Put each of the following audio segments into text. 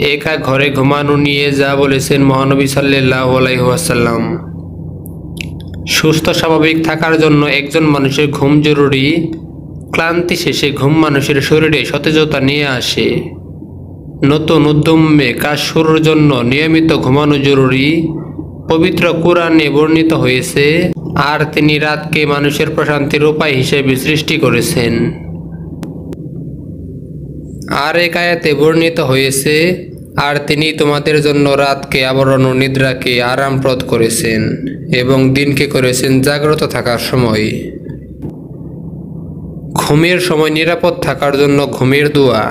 একা ঘরে ঘুমানো নিয়ে যা বলেছেন মহানবী সাল্লাল্লাহু আলাইহি ওয়াসাল্লাম। সুস্থ স্বাভাবিক থাকার জন্য একজন মানুষের ঘুম জরুরি। ক্লান্তি শেষে ঘুম মানুষের শরীরে সতেজতা নিয়ে আসে। নতুন উদ্যমে কাজ শুরুর জন্য নিয়মিত ঘুমানো জরুরি। পবিত্র কুরআনে বর্ণিত হয়েছে, আর তিনি রাতকে মানুষের প্রশান্তির উপায় হিসেবে সৃষ্টি করেছেন। আর এক আয়াতে বর্ণিত হয়েছে, আর তিনি তোমাদের জন্য রাতকে আবরণ ও নিদ্রাকে আরামপ্রদ করেছেন এবং দিনকে করেছেন জাগ্রত থাকার সময়। ঘুমের সময় নিরাপদ থাকার জন্য ঘুমের দোয়া,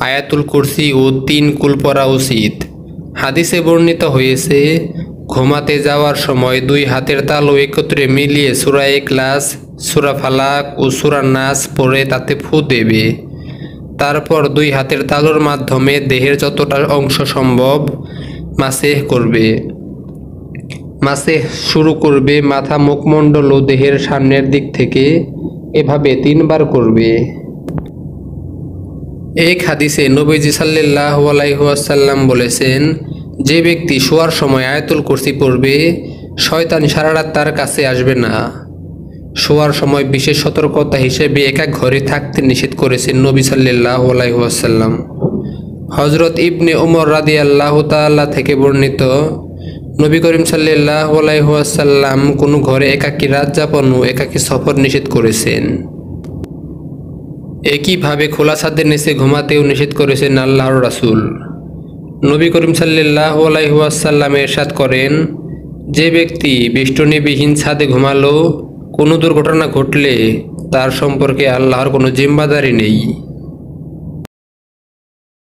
আয়াতুল কুরসি ও 3 কুল পড়া উচিত। হাদিসে বর্ণিত হয়েছে, ঘুমাতে যাওয়ার সময় 2 হাতের তালু একত্রে মিলিয়ে সূরা ইখলাস, সূরা ফালাক ও সূরা নাস পড়ে তাতে ফু দেবে। তারপর 2 হাতের তালুর মাধ্যমে দেহের যতটা অংশ সম্ভব মাসেহ করবে। মাসেহ শুরু করবে মাথা, মুখমণ্ডল ও দেহের সামনের দিক থেকে। এভাবে 3 বার করবে। এক হাদিসে নবীজি সাল্লাল্লাহু আলাইহি ওয়াসাল্লাম বলেছেন, যে ব্যক্তি শোয়ার সময় আয়াতুল কুরসি পড়বে, শয়তান সারা রাত তার কাছে আসবে না। শোয়ার সময় বিশেষ সতর্কতা হিসেবে একা ঘরে থাকতে নিষেধ করেছেন নবী সাল্লাল্লাহু আলাইহি ওয়াসাল্লাম। হযরত ইবনে উমর রাদিয়াল্লাহু তাআলা থেকে বর্ণিত, নবী করিম সাল্লাল্লাহু আলাইহি ওয়াসাল্লাম কোনো ঘরে একাকী রাত যাপন ও একাকী সফর নিষেধ করেছেন। একইভাবে খোলা ছাদের নিচে ঘুমাতেও নিষেধ করেছেন আল্লাহর রাসূল। নবী করিম সাল্লাল্লাহু আলাইহি ওয়াসাল্লাম ইরশাদ করেন, যে ব্যক্তি বেষ্টনীবিহীন ছাদে ঘুমালো, কোনো দুর্ঘটনা ঘটলে তার সম্পর্কে আল্লাহর কোনো জিম্মাদারি নেই।